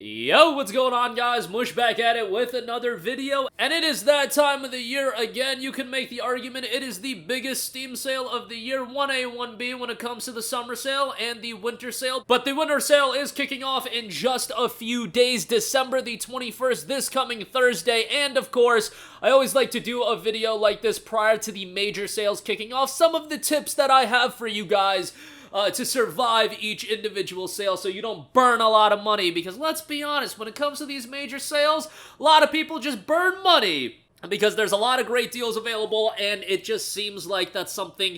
Yo, what's going on, guys? Mush back at it with another video, and it is that time of the year again. You can make the argument it is the biggest Steam sale of the year, 1A, 1B when it comes to the summer sale and the winter sale. But the winter sale is kicking off in just a few days, December the 21st, this coming Thursday. And of course, I always like to do a video like this prior to the major sales kicking off. Some of the tips that I have for you guys to survive each individual sale so you don't burn a lot of money, because let's be honest, when it comes to these major sales, a lot of people just burn money because there's a lot of great deals available, and it just seems like that's something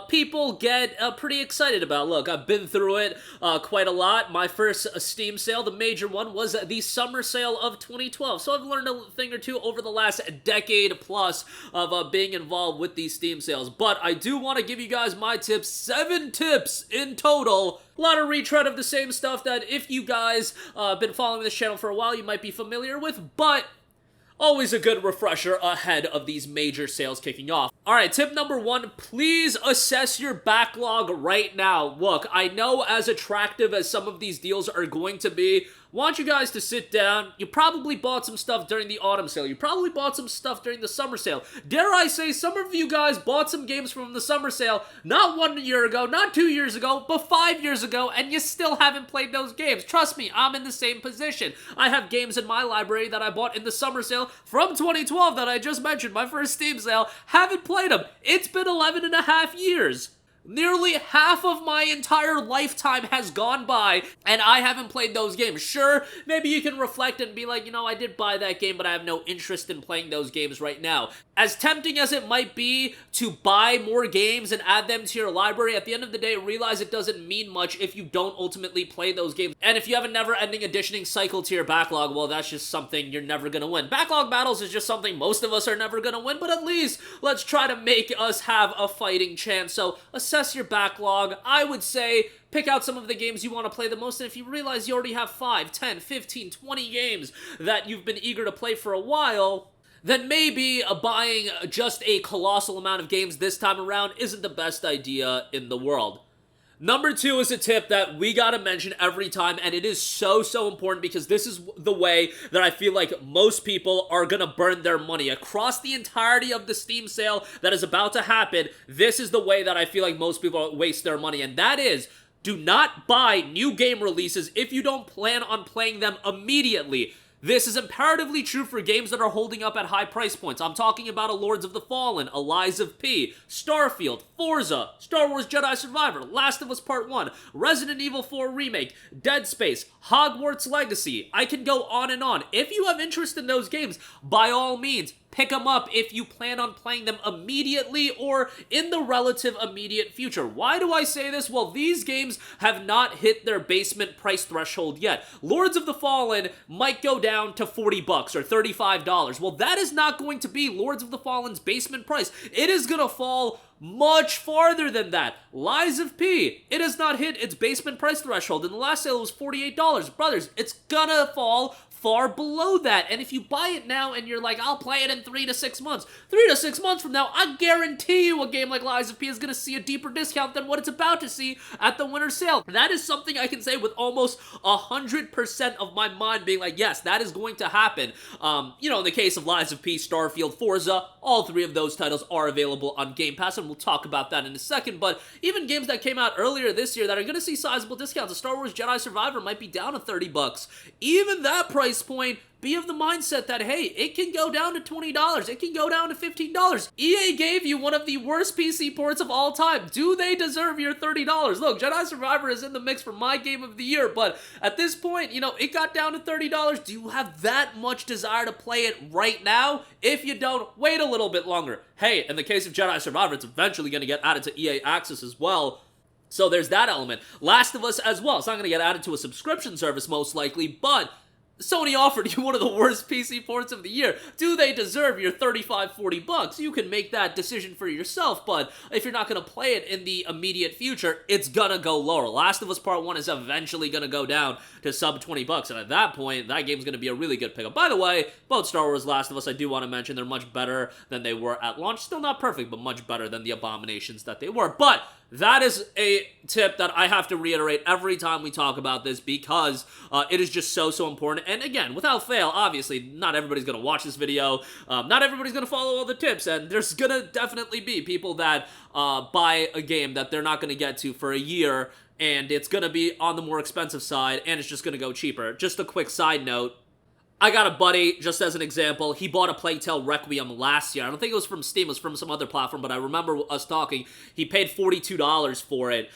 people get pretty excited about. Look, I've been through it quite a lot. My first Steam sale, the major one, was the summer sale of 2012, so I've learned a thing or two over the last decade plus of being involved with these Steam sales. But I do want to give you guys my tips, 7 tips in total. A lot of retread of the same stuff that if you guys been following this channel for a while, you might be familiar with, but always a good refresher ahead of these major sales kicking off. Alright, tip number 1, please assess your backlog right now. Look, I know as attractive as some of these deals are going to be, I want you guys to sit down. You probably bought some stuff during the autumn sale. You probably bought some stuff during the summer sale. Dare I say, some of you guys bought some games from the summer sale not 1 year ago, not 2 years ago, but 5 years ago, and you still haven't played those games. Trust me, I'm in the same position. I have games in my library that I bought in the summer sale from 2012 that I just mentioned, my first Steam sale. Haven't played them. It's been 11 and a half years. Nearly half of my entire lifetime has gone by, and I haven't played those games. Sure, maybe you can reflect and be like, you know, I did buy that game, but I have no interest in playing those games right now. As tempting as it might be to buy more games and add them to your library, at the end of the day, realize it doesn't mean much if you don't ultimately play those games. And if you have a never-ending additioning cycle to your backlog, well, that's just something you're never gonna win. Backlog battles is just something most of us are never gonna win, but at least let's try to make us have a fighting chance. So, assess your backlog. I would say pick out some of the games you want to play the most, and if you realize you already have 5, 10, 15, 20 games that you've been eager to play for a while, then maybe buying just a colossal amount of games this time around isn't the best idea in the world. Number 2 is a tip that we gotta mention every time, and it is so important because this is the way that I feel like most people are gonna burn their money. Across the entirety of the Steam sale that is about to happen, this is the way that I feel like most people waste their money, and that is, do not buy new game releases if you don't plan on playing them immediately. This is imperatively true for games that are holding up at high price points. I'm talking about a Lords of the Fallen, a Lies of P, Starfield, Forza, Star Wars Jedi Survivor, Last of Us Part 1, Resident Evil 4 Remake, Dead Space, Hogwarts Legacy. I can go on and on. If you have interest in those games, by all means, pick them up if you plan on playing them immediately or in the relative immediate future. Why do I say this? Well, these games have not hit their basement price threshold yet. Lords of the Fallen might go down to $40 or $35. Well, that is not going to be Lords of the Fallen's basement price. It is going to fall much farther than that. Lies of P, it has not hit its basement price threshold. In the last sale, it was $48. Brothers, it's gonna fall far below that. And if you buy it now and you're like, I'll play it in 3 to 6 months. 3 to 6 months from now, I guarantee you a game like Lies of P is going to see a deeper discount than what it's about to see at the winter sale. That is something I can say with almost 100% of my mind being like, yes, that is going to happen. You know, in the case of Lies of P, Starfield, Forza, all 3 of those titles are available on Game Pass, and we'll talk about that in a second. But even games that came out earlier this year that are going to see sizable discounts, a Star Wars Jedi Survivor might be down to $30. Even that price point, be of the mindset that, hey, it can go down to $20, it can go down to $15. EA gave you one of the worst PC ports of all time. Do they deserve your $30? Look, Jedi Survivor is in the mix for my game of the year, but at this point, you know, it got down to $30. Do you have that much desire to play it right now? If you don't, wait a little bit longer. Hey, in the case of Jedi Survivor, it's eventually going to get added to EA Access as well. So there's that element. Last of Us as well. It's not going to get added to a subscription service most likely, but Sony offered you one of the worst PC ports of the year. Do they deserve your $35, $40? You can make that decision for yourself, but if you're not going to play it in the immediate future, it's gonna go lower. Last of Us Part 1 is eventually gonna go down to sub $20, and at that point, that game's gonna be a really good pickup. By the way, both Star Wars Last of Us, I do want to mention, they're much better than they were at launch. Still not perfect, but much better than the abominations that they were. But That is a tip that I have to reiterate every time we talk about this because it is just so important. And again, without fail, obviously, not everybody's going to watch this video. Not everybody's going to follow all the tips. And there's going to definitely be people that buy a game that they're not going to get to for a year, and it's going to be on the more expensive side, and it's just going to go cheaper. Just a quick side note. I got a buddy, just as an example, he bought a Plague Tale Requiem last year. I don't think it was from Steam, it was from some other platform, but I remember us talking. He paid $42 for it,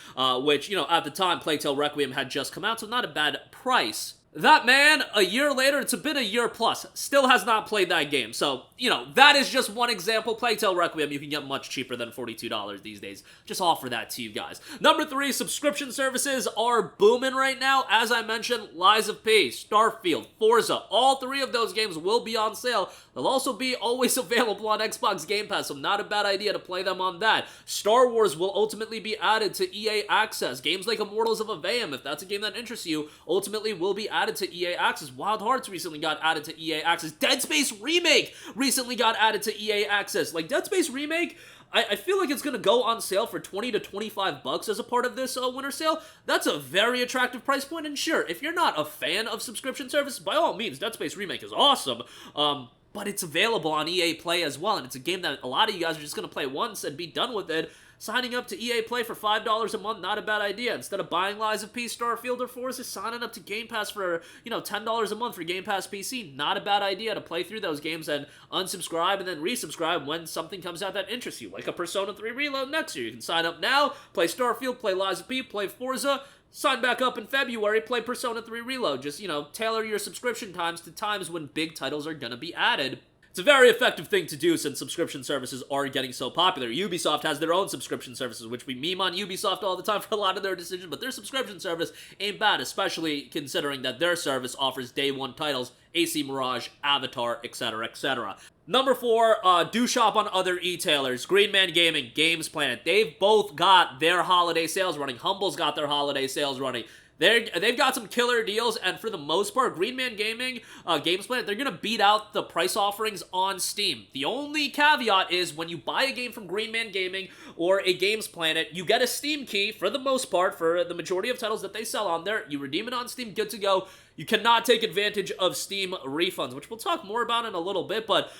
which, you know, at the time, Plague Tale Requiem had just come out, so not a bad price. That man, a year later, it's been a year plus, still has not played that game. So, you know, that is just one example. Plague Tale Requiem, you can get much cheaper than $42 these days. Just offer that to you guys. Number 3, subscription services are booming right now. As I mentioned, Lies of P, Starfield, Forza, all 3 of those games will be on sale. They'll also be always available on Xbox Game Pass, so not a bad idea to play them on that. Star Wars will ultimately be added to EA Access. Games like Immortals of Aveum, if that's a game that interests you, ultimately will be added to EA Access. Wild Hearts recently got added to EA Access. Dead Space Remake recently got added to EA Access. Like, Dead Space Remake, I feel like it's going to go on sale for $20 to $25 as a part of this winter sale. That's a very attractive price point, and sure, if you're not a fan of subscription service, by all means, Dead Space Remake is awesome. But it's available on EA Play as well, and it's a game that a lot of you guys are just going to play once and be done with it. Signing up to EA Play for $5 a month, not a bad idea. Instead of buying Lies of P, Starfield, or Forza, signing up to Game Pass for, you know, $10 a month for Game Pass PC, not a bad idea to play through those games and unsubscribe and then resubscribe when something comes out that interests you, like a Persona 3 Reload next year. You can sign up now, play Starfield, play Lies of P, play Forza, sign back up in February, play Persona 3 Reload. Just, you know, tailor your subscription times to times when big titles are gonna be added. It's a very effective thing to do since subscription services are getting so popular. Ubisoft has their own subscription services, which we meme on Ubisoft all the time for a lot of their decisions, but their subscription service ain't bad, especially considering that their service offers day one titles, AC Mirage, Avatar, etc., etc. Number 4, do shop on other e-tailers. Green Man Gaming, Games Planet. They've both got their holiday sales running. Humble's got their holiday sales running. They've got some killer deals, and for the most part, Green Man Gaming, Games Planet, they're going to beat out the price offerings on Steam. The only caveat is when you buy a game from Green Man Gaming or a Games Planet, you get a Steam key, for the most part, for the majority of titles that they sell on there. You redeem it on Steam, good to go. You cannot take advantage of Steam refunds, which we'll talk more about in a little bit, but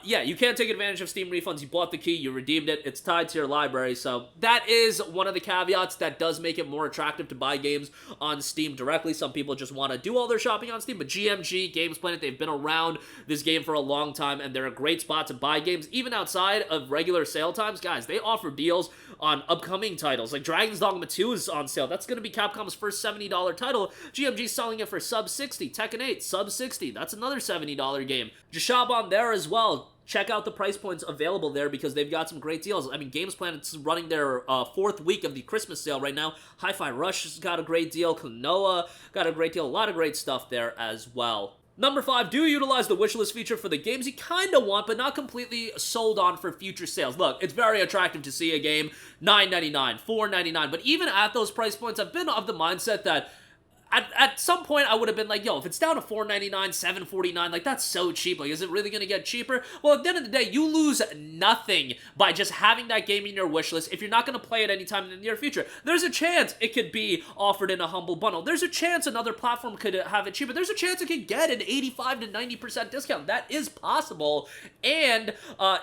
yeah, you can't take advantage of Steam refunds. You bought the key, you redeemed it, it's tied to your library, so that is one of the caveats that does make it more attractive to buy games on Steam directly. Some people just want to do all their shopping on Steam, but GMG, Games Planet, they've been around this game for a long time, and they're a great spot to buy games, even outside of regular sale times. Guys, they offer deals on upcoming titles, like Dragon's Dogma 2 is on sale. That's going to be Capcom's first $70 title. GMG's selling it for sub $60. Tekken 8, sub $60. That's another $70 game. Just shop on there as well. Check out the price points available there because they've got some great deals. I mean, Games Planet's running their 4th week of the Christmas sale right now. Hi-Fi Rush has got a great deal. Klonoa got a great deal. A lot of great stuff there as well. Number 5, do utilize the wishlist feature for the games you kind of want, but not completely sold on for future sales. Look, it's very attractive to see a game $9.99, $4.99, but even at those price points, I've been of the mindset that at some point, I would have been like, yo, if it's down to $4.99, $7.49, like, that's so cheap. Like, is it really going to get cheaper? Well, at the end of the day, you lose nothing by just having that game in your wish list if you're not going to play it anytime in the near future. There's a chance it could be offered in a Humble bundle. There's a chance another platform could have it cheaper. There's a chance it could get an 85 to 90% discount. That is possible. And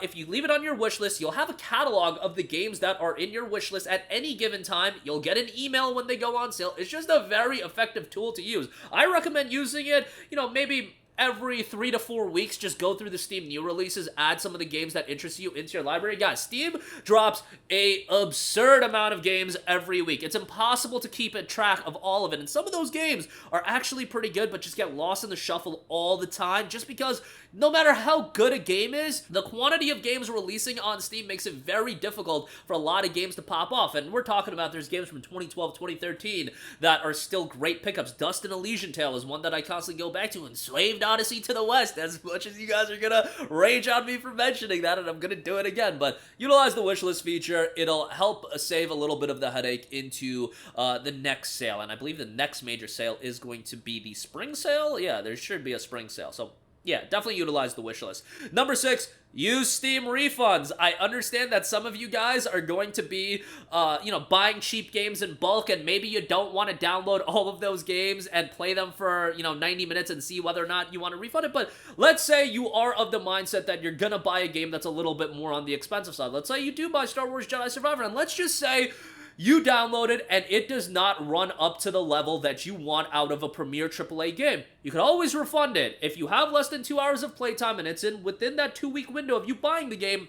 if you leave it on your wish list, you'll have a catalog of the games that are in your wish list at any given time. You'll get an email when they go on sale. It's just a very effective tool to use. I recommend using it, you know, maybe every 3 to 4 weeks. Just go through the Steam new releases, add some of the games that interest you into your library. Guys, Steam drops a absurd amount of games every week. It's impossible to keep a track of all of it, and some of those games are actually pretty good, but just get lost in the shuffle all the time, just because no matter how good a game is, the quantity of games releasing on Steam makes it very difficult for a lot of games to pop off. And we're talking about there's games from 2012, 2013 that are still great pickups. Dust and Elysian Tale is one that I constantly go back to, and Enslaved Odyssey to the West, as much as you guys are gonna rage on me for mentioning that, and I'm gonna do it again. But utilize the wishlist feature. It'll help save a little bit of the headache into the next sale. And I believe the next major sale is going to be the spring sale. Yeah, there should be a spring sale. So yeah, definitely utilize the wish list. Number 6, use Steam refunds. I understand that some of you guys are going to be, buying cheap games in bulk, and maybe you don't want to download all of those games and play them for, 90 minutes and see whether or not you want to refund it. But let's say you are of the mindset that you're gonna buy a game that's a little bit more on the expensive side. Let's say you do buy Star Wars Jedi Survivor, and let's just say you download it and it does not run up to the level that you want out of a premier AAA game. You can always refund it. If you have less than 2 hours of playtime and it's within that 2-week window of you buying the game,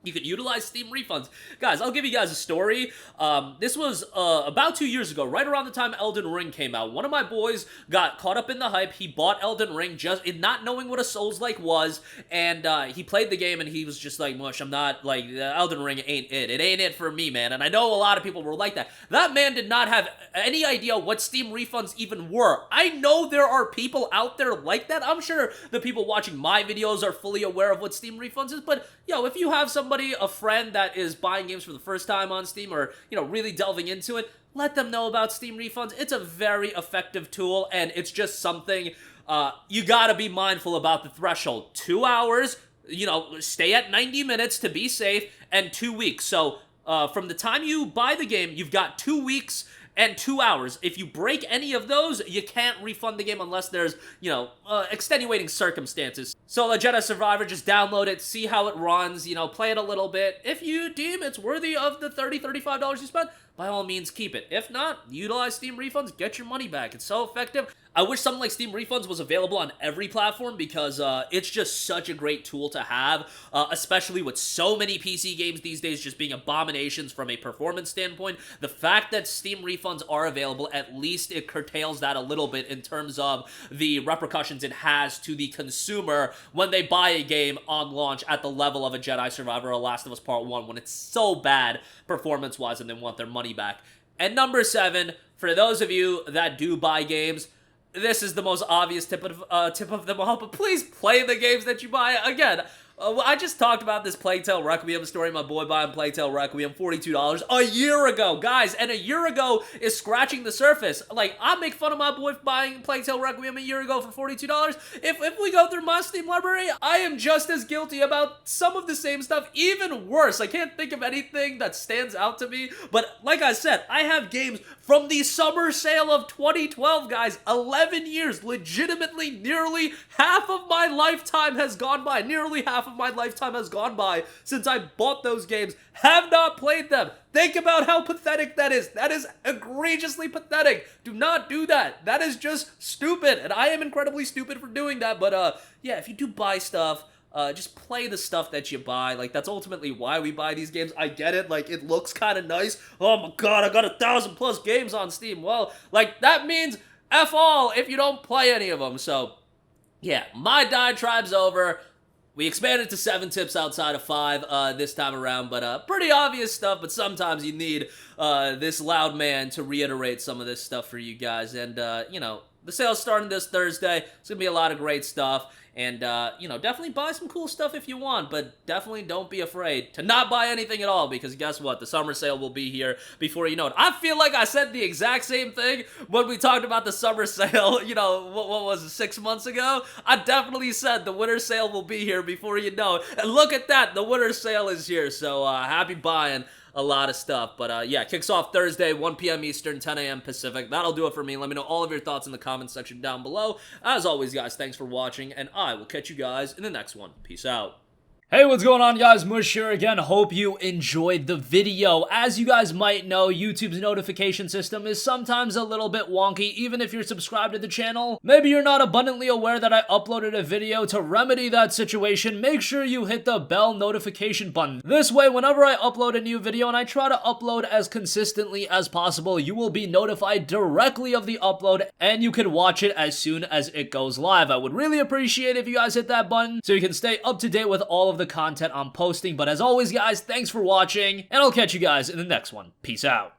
you can utilize Steam refunds. Guys, I'll give you guys a story. This was about 2 years ago, right around the time Elden Ring came out. One of my boys got caught up in the hype. He bought Elden Ring just in not knowing what a Souls-like was, and he played the game, and he was just like, Mush, I'm not, like, Elden Ring ain't it. It ain't it for me, man. And I know a lot of people were like that. That man did not have any idea what Steam refunds even were. I know there are people out there like that. I'm sure the people watching my videos are fully aware of what Steam refunds is, but, if you have somebody, a friend that is buying games for the first time on Steam or, really delving into it, let them know about Steam refunds. It's a very effective tool, and it's just something you gotta be mindful about the threshold. 2 hours, stay at 90 minutes to be safe, and 2 weeks. So, from the time you buy the game, you've got 2 weeks and 2 hours. If you break any of those, you can't refund the game unless there's, extenuating circumstances. So, Jedi Survivor, just download it, see how it runs, play it a little bit. If you deem it's worthy of the $30, $35 you spent, by all means, keep it. If not, utilize Steam refunds, get your money back. It's so effective. I wish something like Steam refunds was available on every platform because it's just such a great tool to have, especially with so many PC games these days just being abominations from a performance standpoint. The fact that Steam refunds are available, at least it curtails that a little bit in terms of the repercussions it has to the consumer when they buy a game on launch at the level of a Jedi Survivor or Last of Us Part 1 when it's so bad performance-wise and they want their money back. And number 7, for those of you that do buy games, this is the most obvious tip of them all, but please play the games that you buy. Again, I just talked about this Plague Tale Requiem story, my boy buying Plague Tale Requiem, $42 a year ago, guys, and a year ago is scratching the surface. Like, I make fun of my boy buying Plague Tale Requiem a year ago for $42. If we go through my Steam library, I am just as guilty about some of the same stuff, even worse. I can't think of anything that stands out to me, but like I said, I have games from the summer sale of 2012, guys, 11 years, legitimately nearly half of my lifetime has gone by, since I bought those games, have not played them. Think about how pathetic that is. That is egregiously pathetic. Do not do that. That is just stupid, and I am incredibly stupid for doing that, but yeah, if you do buy stuff, just play the stuff that you buy. Like, that's ultimately why we buy these games. I get it, like, it looks kind of nice. Oh my god, I got 1,000+ games on Steam. Well, like, that means F all if you don't play any of them. So, yeah, my diatribe's over. We expanded to 7 tips outside of 5 this time around, but pretty obvious stuff, but sometimes you need this loud man to reiterate some of this stuff for you guys. And, the sale's starting this Thursday. It's gonna be a lot of great stuff. And, definitely buy some cool stuff if you want, but definitely don't be afraid to not buy anything at all, because guess what? The summer sale will be here before you know it. I feel like I said the exact same thing when we talked about the summer sale, what was it, 6 months ago? I definitely said the winter sale will be here before you know it. And look at that, the winter sale is here, so happy buying a lot of stuff. But yeah, kicks off Thursday, 1 p.m. Eastern, 10 a.m. Pacific. That'll do it for me. Let me know all of your thoughts in the comments section down below. As always, guys, thanks for watching, and I will catch you guys in the next one. Peace out. Hey, what's going on, guys? Mush here again. Hope you enjoyed the video. As you guys might know, YouTube's notification system is sometimes a little bit wonky, even if you're subscribed to the channel. Maybe you're not abundantly aware that I uploaded a video. To remedy that situation, make sure you hit the bell notification button. This way, whenever I upload a new video, and I try to upload as consistently as possible, you will be notified directly of the upload, and you can watch it as soon as it goes live. I would really appreciate it if you guys hit that button so you can stay up to date with all of the content I'm posting. But as always, guys, thanks for watching, and I'll catch you guys in the next one. Peace out.